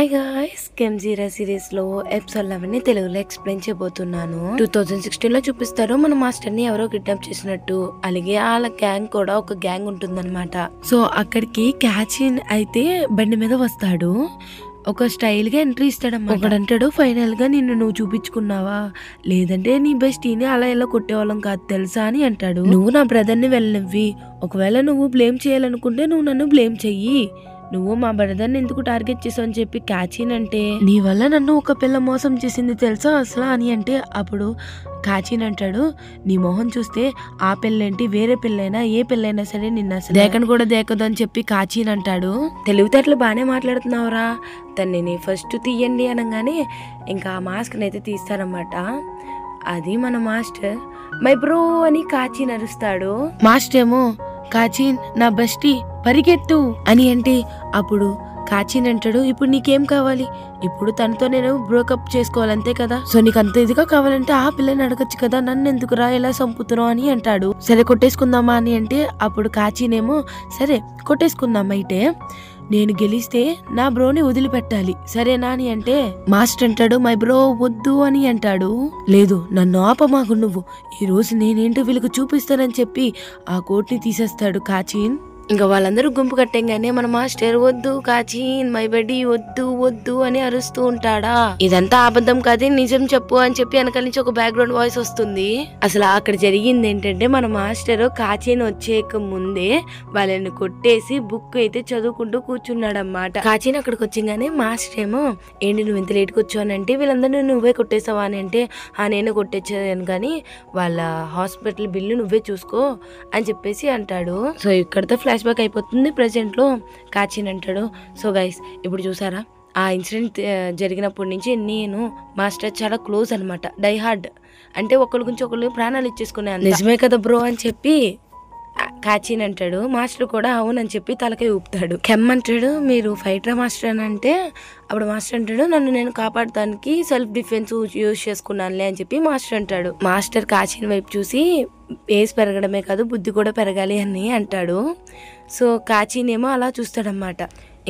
Hi guys, కెమ్జీరా series లో episode 11 తెలుగులో explain చేయబోతున్నాను. 2016 లో చూపిస్తారు మన మాస్టర్ ని ఎవరో కిడ్నాప్ చేసినట్టు. అలాగే వాళ్ళ గ్యాంగ్ కూడా ఒక గ్యాంగ్ ఉంటుందన్నమాట. సో అక్కడికి క్యాచిన్ అయితే బండి మీద వస్తాడు. ఒక స్టైల్ గా ఎంట్రీ ఇస్తాడమ్మా. ఒకడంటాడు, ఫైనల్ గా నువ్వు చూపించుకున్నావా, లేదంటే నీ బెస్టీని అలా ఎలా కొట్టేవాళ్ళం కాదు తెలుసా అని అంటాడు. నువ్వు నా బ్రదర్ ని వెళ్ళనివ్వి, ఒకవేళ నువ్వు బ్లేమ్ చేయాలనుకుంటే నువ్వు నన్ను బ్లేమ్ చెయ్యి, నువ్వు మా బ్రదర్ని ఎందుకు టార్గెట్ చేసావు అని చెప్పి కాచిన్ అంటే, నీ వల్ల నన్ను ఒక పిల్ల మోసం చేసింది తెలుసా అసలు అని అంటే, అప్పుడు కాచిన్ అంటాడు, నీ మొహం చూస్తే ఆ పిల్లేంటి వేరే పిల్లైనా ఏ పిల్లైనా సరే నిన్న అసలు దేకను కూడా దేకదు అని చెప్పి కాచిన్ అంటాడు. తెలివితేటలు బాగానే మాట్లాడుతున్నావురా, తనని ఫస్ట్ తీయండి అనగానే ఇంకా ఆ మాస్క్ అయితే తీస్తారన్నమాట. అది మన మాస్టర్ మై బ్రో అని కాచిన్ అరుస్తాడు. మాస్టర్ ఏమో, కాచిన్ నా బెస్టీ పరిగెత్తు అని అంటే, అప్పుడు కాచిన్ అంటాడు, ఇప్పుడు నీకేం కావాలి, ఇప్పుడు తనతో నేను బ్రోకప్ చేసుకోవాలంతే కదా, సో నీకు అంత ఇదిగా కావాలంటే ఆ పిల్లని అడగచ్చు కదా, నన్ను ఎందుకురా ఎలా చంపుతున్నావు అని అంటాడు. సరే కొట్టేసుకుందామా అని అంటే, అప్పుడు కాచిన్ ఏమో, సరే కొట్టేసుకుందాం, అయితే నేను గెలిస్తే నా బ్రోని వదిలిపెట్టాలి సరేనా అని అంటే, మాస్టర్ అంటాడు, మై బ్రో వద్దు అని అంటాడు. లేదు నన్ను ఆపమాకు, నువ్వు ఈ రోజు నేనేంటో వీళ్ళకి చూపిస్తానని చెప్పి ఆ కోట్ని తీసేస్తాడు కాచిన్. ఇంకా వాళ్ళందరూ గుంపు కట్టంగానే మన మాస్టర్ వద్దు కాచిన్ మై బడ్డీ వద్దు వద్దు అని అరుస్తూ ఉంటాడా. ఇదంతా అబద్ధం కాదు, నిజం చెప్పు అని చెప్పి వెనకాల నుంచి ఒక బ్యాక్గ్రౌండ్ వాయిస్ వస్తుంది. అసలు అక్కడ జరిగింది ఏంటంటే, మన మాస్టర్ కాచిన్ వచ్చేక ముందే వాళ్ళని కొట్టేసి బుక్ అయితే చదువుకుంటూ కూర్చున్నాడన్నమాట. కాచిన్ అక్కడికి వచ్చింగానే మాస్టర్ ఏమో, ఏంటి నువ్వు ఇంత లేట్కి వచ్చావు అని అంటే, వీళ్ళందరూ నువ్వే కొట్టేసావా అని అంటే, నేను కొట్టేసాను కానీ వాళ్ళ హాస్పిటల్ బిల్లు నువ్వే చూసుకో అని చెప్పేసి అంటాడు. సో ఇక్కడతో ఫ్లాష్ బ్యాక్ అయిపోతుంది ప్రెజెంట్ లో. కాచిన్ అంటాడు, సో గైస్ ఇప్పుడు చూసారా ఆ ఇన్సిడెంట్ జరిగినప్పటి నుంచి నేను మాస్టర్ చాలా క్లోజ్ అనమాట, డై హార్డ్ అంటే ఒకరి గురించి ఒకరు ప్రాణాలు ఇచ్చేసుకున్నాను, నిజమే కదా బ్రో అని చెప్పి కాచిన్ అంటాడు. మాస్టర్ కూడా అవునని చెప్పి తలకై ఊపుతాడు. కెమ్ అంటాడు, మీరు ఫైటరా మాస్టర్ అని అంటే, అప్పుడు మాస్టర్ అంటాడు, నన్ను నేను కాపాడటానికి సెల్ఫ్ డిఫెన్స్ యూజ్ చేసుకున్నానులే అని చెప్పి మాస్టర్ అంటాడు. మాస్టర్ కాచిన్ వైపు చూసి, ఏజ్ పెరగడమే కాదు బుద్ధి కూడా పెరగాలి అని అంటాడు. సో కాచిన్ ఏమో అలా చూస్తాడనమాట.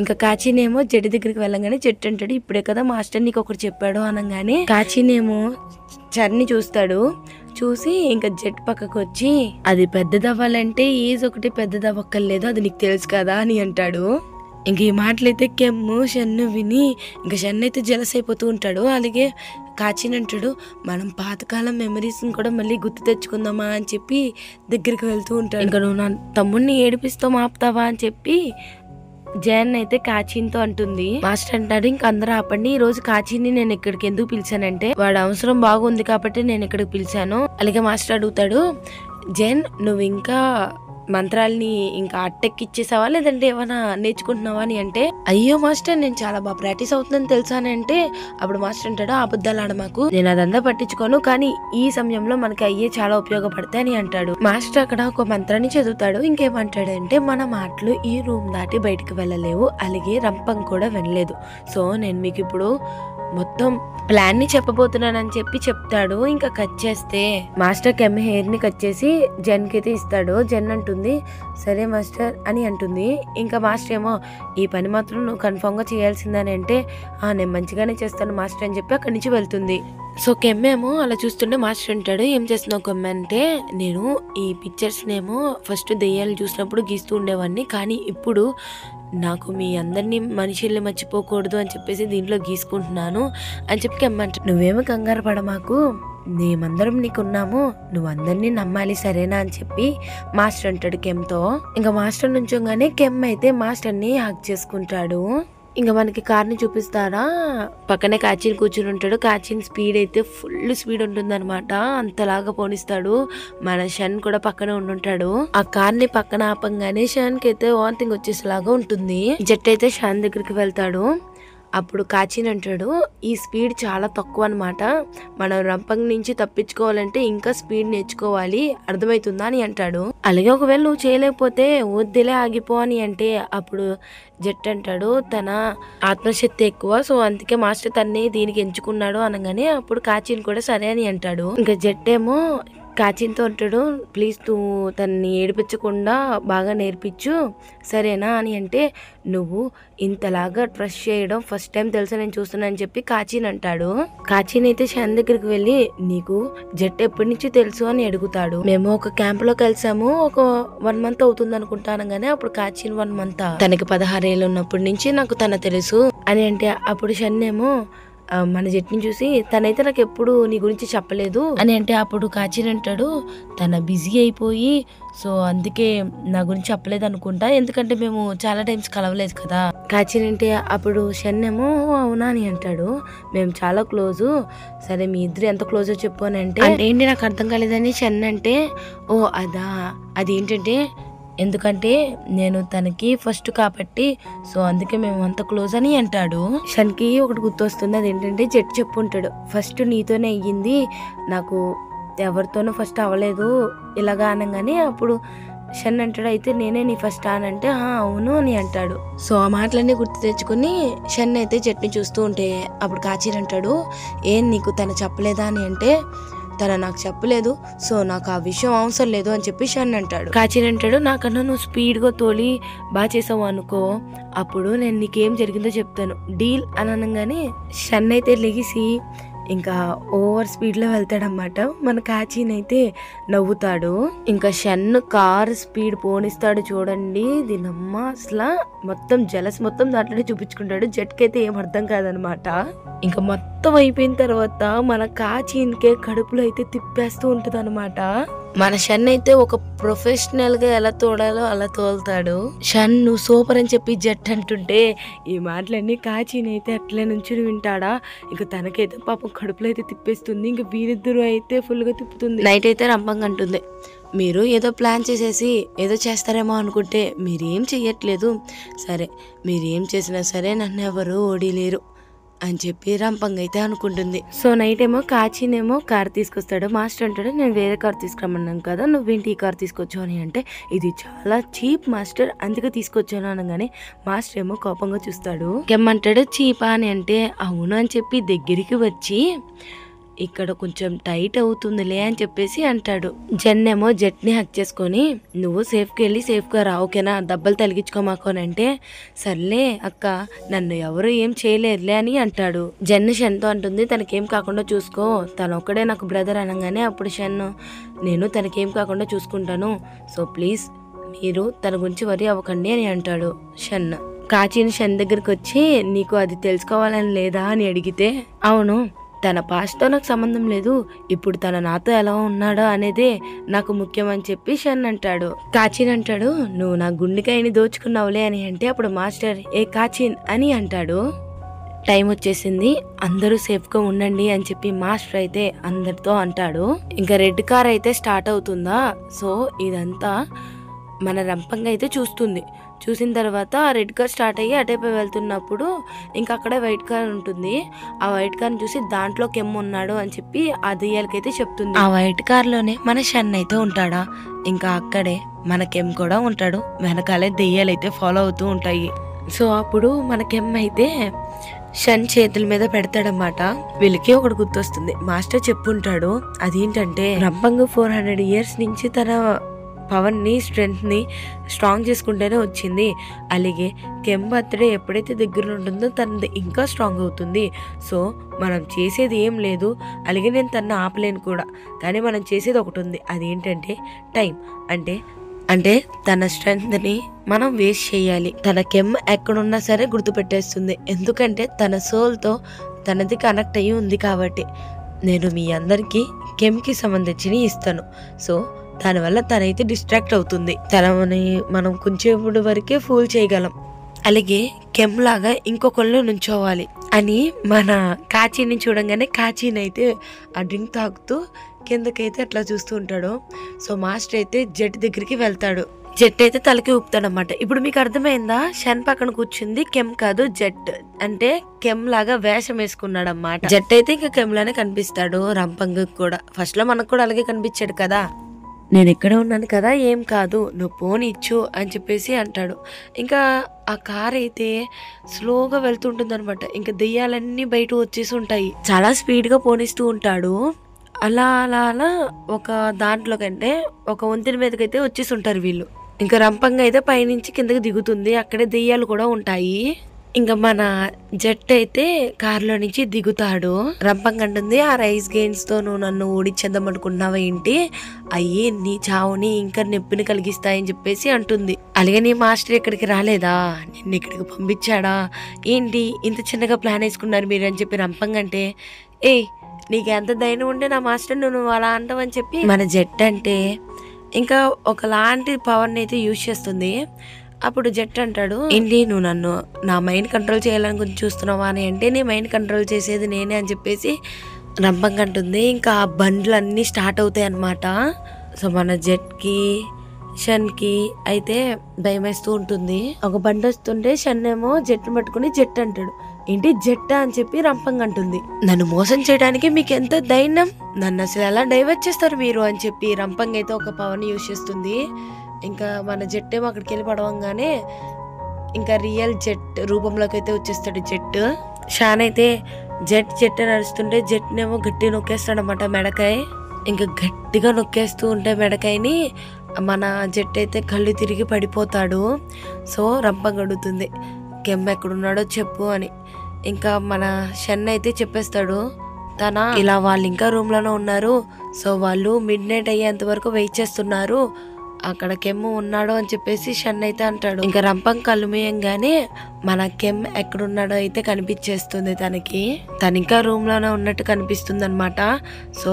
ఇంకా కాచిన్ ఏమో జడ్డు దగ్గరికి వెళ్ళగానే జట్టు అంటాడు, ఇప్పుడే కదా మాస్టర్ నీకు ఒకటి చెప్పాడు అనగానే కాచిన్ ఏమో చర్ని చూస్తాడు. చూసి ఇంకా జెట్ పక్కకు వచ్చి, అది పెద్దదవ్వాలంటే ఏజ్ ఒకటి పెద్దదవ్వక్కర్లేదు, అది నీకు తెలుసు కదా అని అంటాడు. ఇంక ఈ మాటలైతే కెమ్ము షన్ను విని ఇంకా షన్ను అయితే జలస్ అయిపోతూ ఉంటాడు. అలాగే కాచిన్ అంటాడు, మనం పాతకాలం మెమరీస్ కూడా మళ్ళీ గుర్తు తెచ్చుకుందామా అని చెప్పి దగ్గరికి వెళ్తూ ఉంటాడు. ఇంకా నువ్వు నా తమ్ముడిని ఏడిపిస్తావు ఆపుతావా అని చెప్పి జయన్ అయితే కాచిన్తో అంటుంది. మాస్టర్ అంటాడు, ఇంక అందరూ ఆపండి, ఈ రోజు కాచిన్ని నేను ఇక్కడికి ఎందుకు పిలిచానంటే వాడు అవసరం బాగుంది కాబట్టి నేను ఇక్కడికి పిలిచాను. అలాగే మాస్టర్ అడుగుతాడు, జయన్ నువ్వు ఇంకా మంత్రాలని ఇంకా అట్టెక్కిచ్చేసావా లేదంటే ఏమైనా నేర్చుకుంటున్నావా అని అంటే, అయ్యో మాస్టర్ నేను చాలా బాగా ప్రాక్టీస్ అవుతుందని తెలుసా అని అంటే, అప్పుడు మాస్టర్ అంటాడు, అబద్ధాలు ఆడమాకు, నేను అదంతా పట్టించుకోను, కానీ ఈ సమయంలో మనకి అయ్యే చాలా ఉపయోగపడతాయి అని అంటాడు. మాస్టర్ అక్కడ ఒక మంత్రాన్ని చదువుతాడు. ఇంకేమంటాడంటే, మన మాటలు ఈ రూమ్ దాటి బయటకు వెళ్ళలేవు, అలాగే రంపం కూడా వెళ్ళలేదు, సో నేను మీకు ఇప్పుడు మొత్తం ప్లాన్ ని చెప్పబోతున్నానని చెప్పి చెప్తాడు. ఇంకా కట్ చేస్తే మాస్టర్ కెమ్ హెయిర్ ని కట్ చేసి జెన్ కి అయితే ఇస్తాడు. జెన్ అంటుంది, సరే మాస్టర్ అని అంటుంది. ఇంకా మాస్టర్ ఏమో, ఈ పని మాత్రం నువ్వు కన్ఫర్మ్ గా చేయాల్సిందని అంటే, నేను మంచిగానే చేస్తాను మాస్టర్ అని చెప్పి అక్కడి నుంచి వెళ్తుంది. సో కెమ్ ఏమో అలా చూస్తుంటే మాస్టర్ అంటాడు, ఏం చేస్తున్నావు కెమ్ అంటే, నేను ఈ పిక్చర్స్ నేమో ఫస్ట్ దెయ్యాలు చూసినప్పుడు గీస్తూ ఉండేవాడిని, కానీ ఇప్పుడు నాకు మీ అందరినీ మనుషుల్ని మర్చిపోకూడదు అని చెప్పేసి దీంట్లో గీసుకుంటున్నాను అని చెప్పి కెమ్ అంటాడు. నువ్వేమో కంగారు పడమాకు, మేమందరం నీకున్నాము, నువ్వు అందరినీ నమ్మాలి సరేనా అని చెప్పి మాస్టర్ అంటాడు కెమ్తో. ఇంకా మాస్టర్ నుంచోగానే కెమ్ అయితే మాస్టర్ని హగ్ చేసుకుంటాడు. ఇంకా మనకి కార్ని చూపిస్తారా, పక్కనే కాచిన్ కూర్చుని ఉంటాడు. కాచిన్ స్పీడ్ అయితే ఫుల్ స్పీడ్ ఉంటుంది అనమాట, అంతలాగా పోనిస్తాడు. మన షన్ కూడా పక్కనే ఉండుంటాడు. ఆ కార్ని పక్కన ఆపంగానే షన్ కి అయితే వాంతింగ్ వచ్చేసేలాగా ఉంటుంది. జట్ అయితే షాన్ దగ్గరికి వెళ్తాడు. అప్పుడు కాచిన్ అంటాడు, ఈ స్పీడ్ చాలా తక్కువ అనమాట, మనం రంపం నుంచి తప్పించుకోవాలంటే ఇంకా స్పీడ్ నేర్చుకోవాలి, అర్థమవుతుందా అని అంటాడు. అలాగే ఒకవేళ నువ్వు చేయలేకపోతే వద్దులే ఆగిపో అని అంటే, అప్పుడు జట్ అంటాడు, తన ఆత్మశక్తి ఎక్కువ, సో అందుకే మాస్టర్ తన్ని దీనికి ఎంచుకున్నాడు అనగానే అప్పుడు కాచిన్ కూడా సరే అని అంటాడు. ఇంకా జట్ ఏమో కాచిన్తో అంటాడు, ప్లీజ్ నువ్వు తనని ఏడిపించకుండా బాగా నేర్పించు సరేనా అని అంటే, నువ్వు ఇంతలాగా ట్రస్ట్ చేయడం ఫస్ట్ టైం తెలుసా నేను చూస్తున్నా అని చెప్పి కాచిన్ అంటాడు. కాచిన్ అయితే షన్ దగ్గరికి వెళ్ళి నీకు జెట్ ఎప్పటి నుంచి తెలుసు అని అడుగుతాడు. మేము ఒక క్యాంప్ లో కలిసాము, ఒక 1 month అవుతుంది అనుకుంటాను గానీ అప్పుడు కాచిన్ 1 month తనకి 16 ఏళ్ళు ఉన్నప్పటి నుంచి నాకు తన తెలుసు అని అంటే, అప్పుడు షన్ ఏమో మన జట్టుని చూసి తనైతే నాకు ఎప్పుడు నీ గురించి చెప్పలేదు అని అంటే, అప్పుడు కాచిన్ అంటాడు తన బిజీ అయిపోయి సో అందుకే నా గురించి చెప్పలేదు అనుకుంటా, ఎందుకంటే మేము చాలా టైమ్స్ కలవలేదు కదా. కాచిన్ అంటే అప్పుడు షన్ ఏమో అవునా అని అంటాడు, మేము చాలా క్లోజు, సరే మీ ఇద్దరు ఎంత క్లోజో చెప్పు అని అంటే, ఏంటి నాకు అర్థం కాలేదని షన్ అంటే, ఓ అదా, అదేంటంటే ఎందుకంటే నేను తనకి ఫస్ట్ కాబట్టి సో అందుకే మేము అంత క్లోజ్ అని అంటాడు. షన్కి ఒకటి గుర్తొస్తుంది, అదేంటంటే జెట్ చెప్పుంటాడు ఫస్ట్ నీతోనే అయ్యింది, నాకు ఎవరితోనూ ఫస్ట్ అవ్వలేదు ఇలాగా అనగానే అప్పుడు షన్ అంటాడు అయితే నేనే నీ ఫస్ట్ అని అంటే అవును అని అంటాడు. సో ఆ మాటలన్నీ గుర్తు తెచ్చుకుని షన్ అయితే జెట్ని చూస్తూ ఉంటే అప్పుడు కాచిన్ అంటాడు ఏం నీకు తను చెప్పలేదా అని అంటే, తన నాకు చెప్పలేదు సో నాకు ఆ విషయం అవసరం లేదు అని చెప్పి షన్ అంటాడు. కాచిన్ అంటాడు నాకన్నా నువ్వు స్పీడ్గా తోలి బాగా చేసావు అనుకో, అప్పుడు నేను నీకేం జరిగిందో చెప్తాను డీల్ అని అనగానే షన్ అయితే లెగిసి ఇంకా ఓవర్ స్పీడ్లో వెళ్తాడనమాట. మన కాచిన్ అయితే నవ్వుతాడు. ఇంకా షన్ కార్ స్పీడ్ పోనిస్తాడు చూడండి, దీనమ్మ అసలు మొత్తం జలస్ మొత్తం దాంట్లోనే చూపించుకుంటాడు. జట్కి అయితే ఏం అర్థం కాదనమాట. ఇంకా మొత్తం అయిపోయిన తర్వాత మన కాచిన్కే కడుపులో అయితే తిప్పేస్తూ ఉంటుంది అనమాట. మన షన్ అయితే ఒక ప్రొఫెషనల్ గా ఎలా తోడాలో అలా తోలుతాడు. షన్ నువ్వు సూపర్ అని చెప్పి జట్ అంటుంటే ఈ మాటలన్నీ కాచిన్ అయితే అట్లే నుంచి వింటాడా, ఇంకా తనకైతే పాపం కడుపులో అయితే తిప్పేస్తుంది. ఇంకా వీరిద్దరు అయితే ఫుల్ గా తిప్పుతుంది. నైట్ అయితే రంపంగా అంటుంది, మీరు ఏదో ప్లాన్ చేసేసి ఏదో చేస్తారేమో అనుకుంటే మీరేం చెయ్యట్లేదు, సరే మీరేం చేసినా సరే నన్ను ఎవరు ఓడిలేరు అని చెప్పి రంపంగా అయితే అనుకుంటుంది. సో నైట్ ఏమో కాచిన్ ఏమో కార్ తీసుకొస్తాడు. మాస్టర్ అంటాడు నేను వేరే కార్ తీసుకురమ్మన్నాను కదా, నువ్వేంటి ఈ కార్ తీసుకొచ్చావు అని అంటే, ఇది చాలా చీప్ మాస్టర్ అందుకే తీసుకొచ్చాను అనగానే మాస్టర్ ఏమో కోపంగా చూస్తాడు. కెమ్మంటాడు చీపా అని అంటే, అవును అని చెప్పి దగ్గరికి వచ్చి ఇక్కడ కొంచెం టైట్ అవుతుందిలే అని చెప్పేసి అంటాడు. జెన్ ఏమో జెట్ని హక్ చేసుకొని నువ్వు సేఫ్కి వెళ్ళి సేఫ్గా రా ఓకేనా, దెబ్బలు తలిగించుకోమాకు అని అంటే, సర్లే అక్క నన్ను ఎవరు ఏం చేయలేరులే అని అంటాడు. జెన్ షన్తో అంటుంది తనకేం కాకుండా చూసుకో, తను ఒక్కడే నాకు బ్రదర్ అనగానే అప్పుడు షన్ నేను తనకేం కాకుండా చూసుకుంటాను, సో ప్లీజ్ మీరు తన గురించి వరి అవ్వకండి అని అంటాడు షన్. కాచిన్ షన్ దగ్గరికి వచ్చి నీకు అది తెలుసుకోవాలని లేదా అని అడిగితే, అవును తన పాస్ట్తో నాకు సంబంధం లేదు, ఇప్పుడు తన నాతో ఎలా ఉన్నాడో అనేదే నాకు ముఖ్యం అని చెప్పి షన్ అంటాడు. కాచిన్ అంటాడు నువ్వు నా గుండెకాయని దోచుకున్నావులే అని అంటే, అప్పుడు మాస్టర్ ఏ కాచిన్ అని అంటాడు. టైం వచ్చేసింది అందరూ సేఫ్గా ఉండండి అని చెప్పి మాస్టర్ అయితే అందరితో అంటాడు. ఇంకా రెడ్ కార్ అయితే స్టార్ట్ అవుతుందా, సో ఇదంతా మన రంపంగా అయితే చూస్తుంది. చూసిన తర్వాత రెడ్ కార్ స్టార్ట్ అయ్యి అటైపు వెళ్తున్నప్పుడు ఇంకా అక్కడే వైట్ కార్ ఉంటుంది. ఆ వైట్ కార్ని చూసి దాంట్లో కెమ్ ఉన్నాడు అని చెప్పి ఆ దెయ్యాలకైతే చెప్తుంది. ఆ వైట్ కార్లోనే మన షన్ అయితే ఉంటాడా, ఇంకా అక్కడే మన కెమ్ కూడా ఉంటాడు. వెనకాలే దెయ్యాలైతే ఫాలో అవుతూ ఉంటాయి. సో అప్పుడు మన కెమ్ అయితే షన్ చేతుల మీద పెడతాడనమాట. వీళ్ళకి ఒకటి గుర్తొస్తుంది, మాస్టర్ చెప్పుంటాడు అదేంటంటే రంపంగు 400 years నుంచి తన పవర్ని స్ట్రెంగ్త్ని స్ట్రాంగ్ చేసుకుంటేనే వచ్చింది, అలాగే కెమ్ బర్త్డే ఎప్పుడైతే దగ్గర ఉంటుందో తనది ఇంకా స్ట్రాంగ్ అవుతుంది. సో మనం చేసేది ఏం లేదు, అలాగే నేను తనని ఆపలేను కూడా, కానీ మనం చేసేది ఒకటి ఉంది, అదేంటంటే టైం. అంటే తన స్ట్రెంగ్త్ని మనం వేస్ట్ చేయాలి. తన కెమ్ ఎక్కడున్నా సరే గుర్తుపెట్టేస్తుంది, ఎందుకంటే తన సోల్తో తనది కనెక్ట్ అయ్యి ఉంది కాబట్టి. నేను మీ అందరికీ కెమ్కి సంబంధించి ఇస్తాను, సో దానివల్ల తనైతే డిస్ట్రాక్ట్ అవుతుంది, తనని మనం కొంచెం వరకే ఫూల్ చేయగలం, అలాగే కెమ్ లాగా ఇంకొకళ్ళు నుంచోవాలి అని మన కాచిని చూడంగానే కాచిన్ అయితే ఆ డ్రింక్ తాగుతూ కిందకైతే అట్లా చూస్తూ ఉంటాడు. సో మాస్టర్ అయితే జెట్ దగ్గరికి వెళ్తాడు. జెట్ అయితే తలకి ఊపుతాడనమాట. ఇప్పుడు మీకు అర్థమైందా, షన్ పక్కన కూర్చుంది కెమ్ కాదు జెట్, అంటే కెమ్ లాగా వేషం వేసుకున్నాడు అన్నమాట. జెట్ అయితే ఇంకా కెమ్ లానే కనిపిస్తాడు రంపంగు కూడా. ఫస్ట్ లో మనకు కూడా అలాగే కనిపించాడు కదా, నేను ఎక్కడ ఉన్నాను కదా ఏం కాదు నువ్వు పోని ఇచ్చు అని చెప్పేసి అంటాడు. ఇంకా ఆ కార్ అయితే స్లోగా వెళ్తుంటుంది అనమాట. ఇంకా దెయ్యాలన్నీ బయట వచ్చేసి ఉంటాయి. చాలా స్పీడ్గా పోనిస్తూ ఉంటాడు. అలా అలా అలా ఒక దాంట్లో కంటే ఒక వంతెన మీదకైతే వచ్చేసి ఉంటారు వీళ్ళు. ఇంకా రంపంగా అయితే పైనుంచి కిందకి దిగుతుంది. అక్కడే దెయ్యాలు కూడా ఉంటాయి. ఇంకా మన జట్ అయితే కారులో నుంచి దిగుతాడు. రంపంగా అంటుంది, ఆ రైస్ గెయిన్స్ తో నువ్వు నన్ను ఓడించేద్దాం అనుకుంటున్నావా ఏంటి, అయ్యి నీ చావుని ఇంకా నొప్పిని కలిగిస్తాయని చెప్పేసి అంటుంది. అలాగే నీ మాస్టర్ ఇక్కడికి రాలేదా, నిన్ను ఇక్కడికి పంపించాడా ఏంటి, ఇంత చిన్నగా ప్లాన్ వేసుకున్నారు మీరు అని చెప్పి రంపంగా అంటే, ఏయ్ నీకు ఎంత ధైర్యం ఉంటే నా మాస్టర్ నువ్వు అలా అంటావని చెప్పి మన జట్ అంటే ఇంకా ఒకలాంటి పవర్ని అయితే యూజ్ చేస్తుంది. అప్పుడు జట్ అంటాడు, ఏంటి నువ్వు నన్ను నా మైండ్ కంట్రోల్ చేయాలని గురించి చూస్తున్నావా అని అంటే, నీ మైండ్ కంట్రోల్ చేసేది నేనే అని చెప్పేసి రంపంగా అంటుంది. ఇంకా ఆ బండ్లు అన్నీ స్టార్ట్ అవుతాయి అన్నమాట. సో మన జట్కి షన్కి అయితే భయం వేస్తూ ఉంటుంది. ఒక బండి వస్తుంటే షన్ ఏమో జట్ను పట్టుకుని జట్ అంటాడు, ఏంటి జట్టా అని చెప్పి రంపంగా అంటుంది, నన్ను మోసం చేయడానికి మీకు ఎంత ధైర్యం, నన్ను అసలు ఎలా డైవర్ట్ చేస్తారు మీరు అని చెప్పి రంపంగా అయితే ఒక పవర్ని యూజ్ చేస్తుంది. ఇంకా మన జట్ ఏమో అక్కడికి వెళ్ళి పడవంగానే ఇంకా రియల్ జట్ రూపంలోకి అయితే వచ్చేస్తాడు జట్. షాన్ అయితే జట్ నడుస్తుంటే జట్నేమో గట్టిగా నొక్కేస్తాడు అనమాట మెడకాయ. ఇంకా గట్టిగా నొక్కేస్తూ ఉంటే మెడకాయని మన జట్ అయితే కళ్ళు తిరిగి పడిపోతాడు. సో రంపంగా అడుగుతుంది, కెమ్ ఎక్కడున్నాడో చెప్పు అని. ఇంకా మన షన్ అయితే చెప్పేస్తాడు, తన ఇలా వాళ్ళు ఇంకా రూమ్ లోనే ఉన్నారు, సో వాళ్ళు మిడ్ నైట్ అయ్యేంత వరకు వెయిట్ చేస్తున్నారు, అక్కడ కెమ్ ఉన్నాడు అని చెప్పేసి షన్ అయితే అంటాడు. ఇంకా రంపం కళ్ళు మూయంగానే మన కెమ్ ఎక్కడున్నాడో అయితే కనిపించేస్తుంది తనకి. తను ఇంకా రూమ్ లోనే ఉన్నట్టు కనిపిస్తుంది అనమాట. సో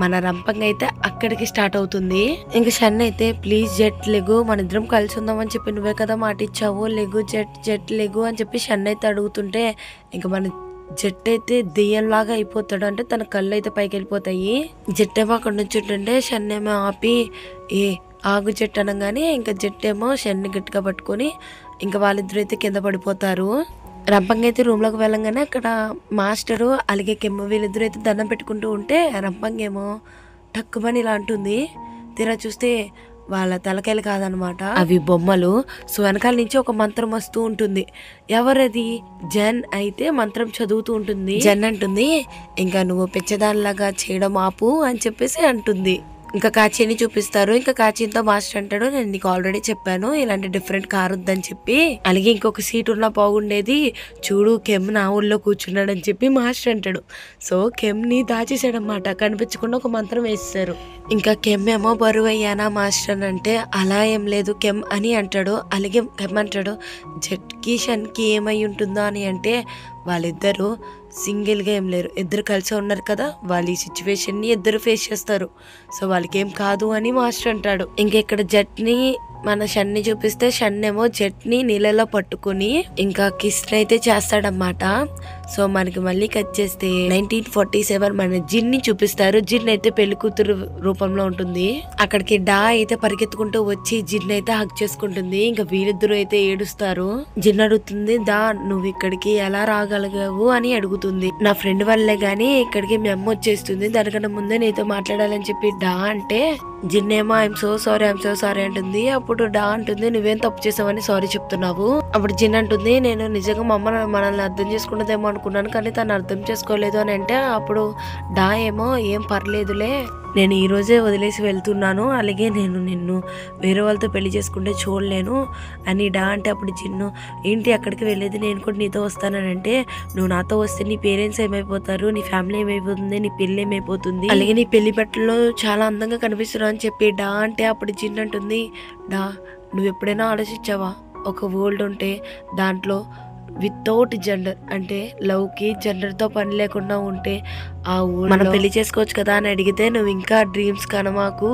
మన రంపంగా అయితే అక్కడికి స్టార్ట్ అవుతుంది. ఇంకా షన్ అయితే ప్లీజ్ జట్ లెగు, మన ఇద్దరం కలిసి ఉందాం అని చెప్పి నువ్వే కదా మాట ఇచ్చావు, లెగు జట్ లెగు అని చెప్పి షన్ అయితే అడుగుతుంటే ఇంకా మన జట్ అయితే దెయ్యంలాగా అయిపోతాడు. అంటే తన కళ్ళు అయితే పైకి వెళ్ళిపోతాయి. జట్ ఏమో అక్కడ నుంచి ఉంటుంటే షన్ ఏమో ఆపి ఏ ఆగు జట్ అనగానే ఇంకా జట్ ఏమో షన్ని గట్టిగా పట్టుకొని ఇంకా వాళ్ళిద్దరు అయితే కింద పడిపోతారు. రంపంగా అయితే రూమ్ లోకి వెళ్ళంగానే అక్కడ మాస్టరు అలాగే కెమ్మ వీళ్ళిద్దరు అయితే దండం పెట్టుకుంటూ ఉంటే రంపంగా ఏమో టక్కుమని ఇలా అంటుంది. తీరా చూస్తే వాళ్ళ తలకాయలు కాదనమాట, అవి బొమ్మలు. సో వెనకాల నుంచి ఒక మంత్రం వస్తూ ఉంటుంది. ఎవరది, జన్ అయితే మంత్రం చదువుతూ ఉంటుంది. జన్ అంటుంది, ఇంకా నువ్వు పెచ్చదానిలాగా చేయడం ఆపు అని చెప్పేసి అంటుంది. ఇంకా కాచీని చూపిస్తారు. ఇంకా కాచీతో మాస్టర్ అంటాడు, నేను నీకు ఆల్రెడీ చెప్పాను ఇలాంటి డిఫరెంట్ కార్ వద్దని చెప్పి, అలాగే ఇంకొక సీట్ ఉన్నా బాగుండేది, చూడు కెమ్ నా ఊళ్ళో కూర్చున్నాడు అని చెప్పి మాస్టర్ అంటాడు. సో కెమ్ ని దాచేసాడనమాట, కనిపించకుండా ఒక మంత్రం వేసేసారు. ఇంకా కెమ్ ఏమో బరువు అయ్యానా మాస్టర్ అంటే, అలా ఏం లేదు కెమ్ అని అంటాడు. అలాగే కెమ్ అంటాడు, జట్కి షన్కి ఏమై ఉంటుందో అని అంటే, వాళ్ళిద్దరూ సింగిల్గా ఏం లేరు, ఇద్దరు కలిసి ఉన్నారు కదా, వాళ్ళు ఈ సిచ్యువేషన్ని ఇద్దరు ఫేస్ చేస్తారు, సో వాళ్ళకి ఏం కాదు అని మాస్టర్ అంటాడు. ఇంకా ఇక్కడ జట్ని మన షన్ని చూపిస్తే షన్ ఏమో జట్ని నీళ్ళలో పట్టుకుని ఇంకా కిస్ అయితే చేస్తాడన్నమాట. సో మనకి మళ్ళీ కట్ చేస్తే 1947 మన జిన్ ని చూపిస్తారు. జిన్ అయితే పెళ్లి కూతురు రూపంలో ఉంటుంది. అక్కడికి డా అయితే పరిగెత్తుకుంటూ వచ్చి జిన్ అయితే హక్ చేసుకుంటుంది. ఇంకా వీళ్ళిద్దరూ అయితే ఏడుస్తారు. జిన్ అడుగుతుంది, దా నువ్వు ఇక్కడికి ఎలా రాగలిగావు అని అడుగుతుంది. నా ఫ్రెండ్ వల్లే గానీ ఇక్కడికి మీ అమ్మ వచ్చేస్తుంది, దానికన్నా ముందే నీతో మాట్లాడాలని చెప్పి డా అంటే, జిన్ ఏమో ఐఎమ్ సో సారీ అంటుంది. అప్పుడు డా అంటుంది, నువ్వేం తప్పు చేసావని సారీ చెప్తున్నావు. అప్పుడు జిన్ అంటుంది, నేను నిజంగా మా అమ్మ మనల్ని అర్థం చేసుకున్నదేమో అనుకున్నాను, కానీ తను అర్థం చేసుకోలేదు అని అంటే, అప్పుడు డా ఏమో ఏం పర్లేదులే, నేను ఈ రోజే వదిలేసి వెళ్తున్నాను, అలాగే నేను నిన్ను వేరే వాళ్ళతో పెళ్లి చేసుకుంటే చూడలేను అని డా అంటే, అప్పుడు జిన్ను ఏంటి అక్కడికి వెళ్ళేది, నేను కూడా నీతో వస్తానని అంటే, నువ్వు నాతో వస్తే నీ పేరెంట్స్ ఏమైపోతారు, నీ ఫ్యామిలీ ఏమైపోతుంది, నీ పెళ్లి ఏమైపోతుంది, అలాగే నీ పెళ్లి బట్టల్లో చాలా అందంగా కనిపిస్తున్నావు అని చెప్పి డా అంటే, అప్పుడు జిన్ అంటుంది, డా నువ్వు ఎప్పుడైనా ఆలోచించావా, ఒక వరల్డ్ ఉంటే దాంట్లో వితౌట్ జెండర్ అంటే లవ్ కి జెండర్ తో పని లేకుండా ఉంటే ఆ ఊళ్ళో మనం పెళ్లి చేసుకోవచ్చు కదా అని అడిగితే, నువ్వు ఇంకా డ్రీమ్స్ కనమాకు,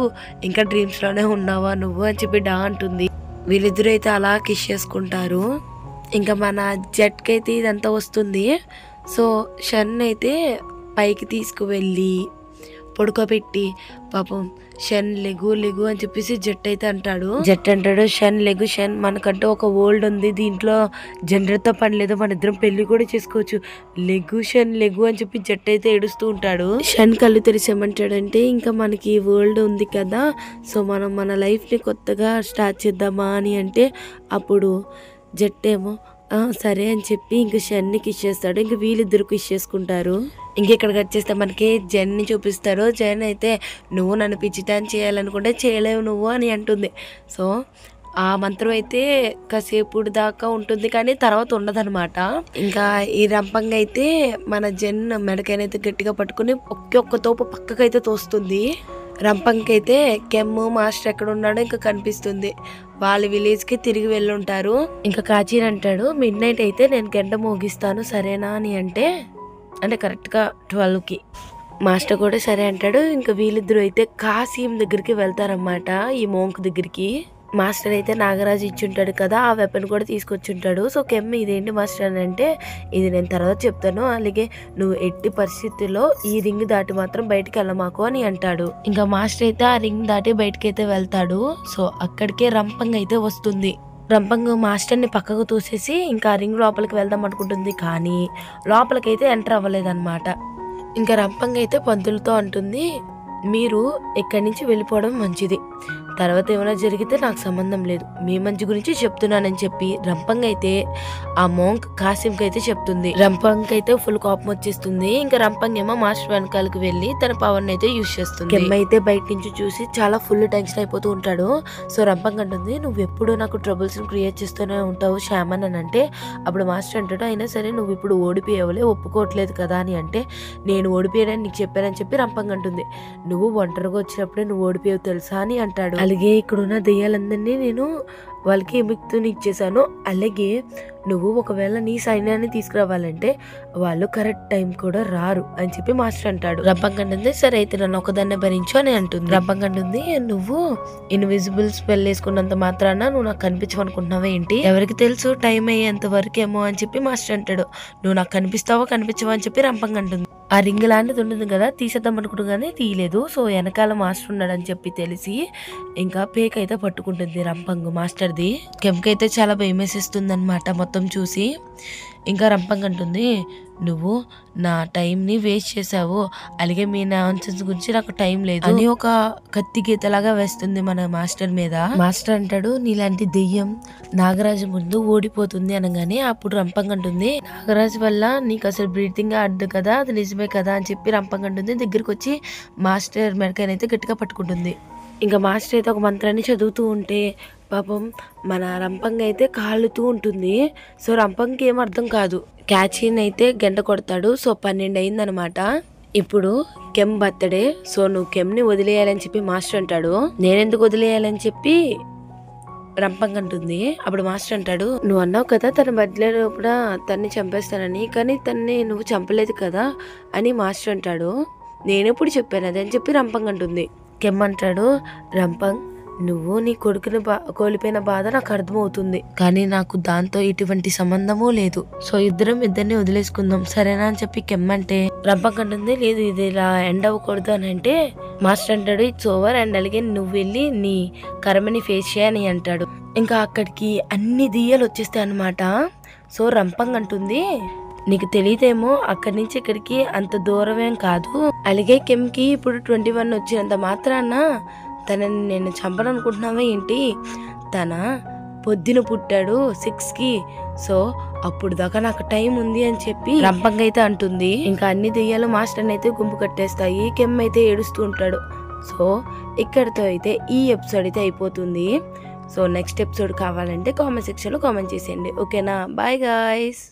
ఇంకా డ్రీమ్స్ లోనే ఉన్నావా నువ్వు అని చెప్పి డా అంటుంది. వీళ్ళిద్దరూ అయితే అలా కిస్ చేసుకుంటారు. ఇంకా మన జట్కి అయితే ఇదంతా వస్తుంది. సో షన్ అయితే పైకి తీసుకువెళ్ళి పడుకోబెట్టి, పాపం షన్ లెగు అని చెప్పేసి జట్ అయితే అంటాడు. జట్ అంటాడు, షన్ లెగు, షన్ మనకంటూ ఒక వరల్డ్ ఉంది, దీంట్లో జెండర్ తో పని లేదు, మన ఇద్దరం పెళ్లి కూడా చేసుకోవచ్చు, షన్ లెగు అని చెప్పి జట్ అయితే ఏడుస్తూ ఉంటాడు. షన్ కళ్ళు తెరిసేమంటాడంటే, ఇంకా మనకి ఈ వరల్డ్ ఉంది కదా, సో మనం మన లైఫ్ ని కొత్తగా స్టార్ట్ చేద్దామా అని అంటే, అప్పుడు జట్ ఏమో సరే అని చెప్పి ఇంక షన్ని కిస్ చేస్తాడు. ఇంక వీళ్ళిద్దరు కిస్ చేసుకుంటారు. ఇక్కడికి వచ్చేస్తే మనకి జెన్ని చూపిస్తారు. జెన్ అయితే నువ్వు నన్ను పిచ్చిదాన్ని చేయాలనుకుంటే చేయలేవు నువ్వు అని అంటుంది. సో ఆ మంత్రం అయితే కాసేపుడు దాకా ఉంటుంది కానీ తర్వాత ఉండదనమాట. ఇంకా ఈ రంపంగా అయితే మన జెన్ మెడకైనైతే గట్టిగా పట్టుకుని ఒక్క తోపు పక్కకైతే తోస్తుంది. రంపంకైతే కెమ్ మాస్టర్ ఎక్కడ ఉన్నాడో ఇంకా కనిపిస్తుంది. వాళ్ళ విలేజ్కి తిరిగి వెళ్ళుంటారు. ఇంకా కాచీన్ అంటాడు మిడ్ నైట్ అయితే నేను గంట మోగిస్తాను సరేనా అని అంటే కరెక్ట్గా 12కి. మాస్టర్ కూడా సరే అంటాడు. ఇంకా వీళ్ళిద్దరూ అయితే కాశీం దగ్గరికి వెళ్తారన్నమాట, ఈ మోంక్ దగ్గరికి. మాస్టర్ అయితే నాగరాజు ఇచ్చుంటాడు కదా, ఆ వెపన్ కూడా తీసుకొచ్చుంటాడు. సో కెమ్ ఇదేంటి మాస్టర్ అని అంటే ఇది నేను తర్వాత చెప్తాను, అలాగే నువ్వు ఎట్టి పరిస్థితుల్లో ఈ రింగ్ దాటి మాత్రం బయటికి వెళ్ళమాకు అని అంటాడు. ఇంకా మాస్టర్ అయితే ఆ రింగ్ దాటి బయటకి అయితే వెళ్తాడు. సో అక్కడికే రంపంగ్ అయితే వస్తుంది. రంపంగ్ మాస్టర్ని పక్కకు తోసేసి ఇంకా రింగ్ లోపలికి వెళ్దాం అనుకుంటుంది కానీ లోపలికైతే ఎంటర్ అవ్వలేదన్నమాట. ఇంకా రంపంగ్ అయితే పంతులతో అంటుంది మీరు ఇక్కడి నుంచి వెళ్ళిపోవడం మంచిది, తర్వాత ఏమైనా జరిగితే నాకు సంబంధం లేదు, మీ మంచి గురించి చెప్తున్నానని చెప్పి రంపంగ్ అయితే ఆ మోంక్ కాసిం అయితే చెప్తుంది. రంపంగ్ అయితే ఫుల్ కోపం వచ్చేస్తుంది. ఇంకా రంపంగ్ ఏమో మాస్టర్ వెనకాలకు వెళ్ళి తన పవర్ అయితే యూజ్ చేస్తుంది. కెమ్ అయితే బయట నుంచి చూసి చాలా ఫుల్ టెన్షన్ అయిపోతూ ఉంటాడు. సో రంపంగ్ అంటుంది నువ్వు ఎప్పుడు నాకు ట్రబుల్స్ క్రియేట్ చేస్తూనే ఉంటావు శ్యామన్ అని అంటే అప్పుడు మాస్టర్ అంటాడు అయినా సరే నువ్వు ఇప్పుడు ఓడిపోయావులే ఒప్పుకోవట్లేదు కదా అని అంటే నేను ఓడిపోయానని నీకు చెప్పానని చెప్పి రంపంగ్ అంటుంది. నువ్వు ఒంటరిగా వచ్చినప్పుడే నువ్వు ఓడిపోయావు తెలుసా అని అంటాడు. అలాగే ఇక్కడున్న దెయ్యాలందరినీ నేను వాళ్ళకి విముక్తిని ఇచ్చేసాను, అలాగే నువ్వు ఒకవేళ నీ సైన్యాన్ని తీసుకురావాలంటే వాళ్ళు కరెక్ట్ టైం కూడా రారు అని చెప్పి మాస్టర్ అంటాడు. రంపంగ్ అంటుంది సరే అయితే నన్ను ఒకదాన్నే భరించు అని అంటుంది. రంపంగ్ అంటుంది నువ్వు ఇన్విజిబుల్ స్పెల్ వేసుకున్నంత మాత్రాన నువ్వు నాకు కనిపించవనుకుంటున్నావా ఏంటి, ఎవరికి తెలుసు టైం అయ్యేంత వరకేమో అని చెప్పి మాస్టర్ అంటాడు. నువ్వు నాకు కనిపిస్తావా కనిపించవా అని చెప్పి రంపంగ్ అంటుంది. ఆ రింగ్ లాంటిది ఉంటుంది కదా తీసేద్దాం అనుకుంటుగానే తీయలేదు. సో వెనకాల మాస్టర్ ఉన్నాడని చెప్పి తెలిసి ఇంకా పేక్ అయితే పట్టుకుంటుంది రంపంగ్ మాస్టర్ది. కెమ్కి అయితే చాలా భయం వేసేస్తుంది అనమాట మొత్తం చూసి. ఇంకా రంపంగ్ అంటుంది నువ్వు నా టైంని వేస్ట్ చేసావు, అలాగే మీ నాన్సెన్స్ గురించి నాకు టైం లేదు అని ఒక కత్తి గీతలాగా వేస్తుంది మన మాస్టర్ మీద. మాస్టర్ అంటాడు నీలాంటి దెయ్యం నాగరాజు ముందు ఓడిపోతుంది అనగానే అప్పుడు రంపంగ్ అంటుంది నాగరాజు వల్ల నీకు అసలు బ్రీతింగ్ ఆడదు కదా, అది నిజమే కదా అని చెప్పి రంపంగ్ అంటుంది. దగ్గరికి వచ్చి మాస్టర్ మెడకైనైతే గట్టిగా పట్టుకుంటుంది. ఇంకా మాస్టర్ అయితే ఒక మంత్రాన్ని చదువుతూ ఉంటే పాపం మన రంపంగ్ అయితే కాలుతూ ఉంటుంది. సో రంపంగ్కి ఏం అర్థం కాదు. క్యాచీని అయితే గంట కొడతాడు. సో 12 అయిందనమాట. ఇప్పుడు కెమ్ బర్త్డే, సో నువ్వు కెమ్ని వదిలేయాలని చెప్పి మాస్టర్ అంటాడు. నేనెందుకు వదిలేయాలని చెప్పి రంపంగ్ అంటుంది. అప్పుడు మాస్టర్ అంటాడు నువ్వు అన్నావు కదా తన బర్త్డే లోపల తన్ని చంపేస్తానని, కానీ తన్ని నువ్వు చంపలేదు కదా అని మాస్టర్ అంటాడు. నేనెప్పుడు చెప్పాను అది అని చెప్పి రంపంగ్ అంటుంది. కెమ్ అంటాడు రంపంగ్ నువ్వు నీ కొడుకుని కోల్పోయిన బాధ నాకు అర్థమవుతుంది, కానీ నాకు దాంతో ఎటువంటి సంబంధమూ లేదు. సో ఇద్దరిని వదిలేసుకుందాం సరేనా అని చెప్పి కెమ్ అంటే రంపంగ్ అంటుంది లేదు ఇది ఇలా ఎండ్ అవ్వకూడదు అని అంటే మాస్టర్ అంటాడు ఇట్స్ ఓవర్ అండ్ అలాగే నువ్వు వెళ్ళి నీ కర్మని ఫేస్ చేయని అంటాడు. ఇంకా అక్కడికి అన్ని దెయ్యాలు వచ్చేస్తాయి అనమాట. సో రంపంగ్ అంటుంది నీకు తెలియదేమో అక్కడి నుంచి ఇక్కడికి అంత దూరమేం కాదు, అలాగే కెమ్కి ఇప్పుడు 21 వచ్చినంత మాత్రాన తనని నేను చంపననుకుంటున్నావా ఏంటి, తన పొద్దున పుట్టాడు 6కి, సో అప్పుడు దాకా నాకు టైం ఉంది అని చెప్పి రంపంగ్ అయితే అంటుంది. ఇంకా అన్ని దెయ్యాలు మాస్టర్ని అయితే గుంపు కట్టేస్తాయి. కెమ్ అయితే ఏడుస్తూ ఉంటాడు. సో ఇక్కడితో అయితే ఈ ఎపిసోడ్ అయితే అయిపోతుంది. సో నెక్స్ట్ ఎపిసోడ్ కావాలంటే కామెంట్ సెక్షన్లో కామెంట్ చేసేయండి. ఓకేనా, బాయ్ గాయ్స్.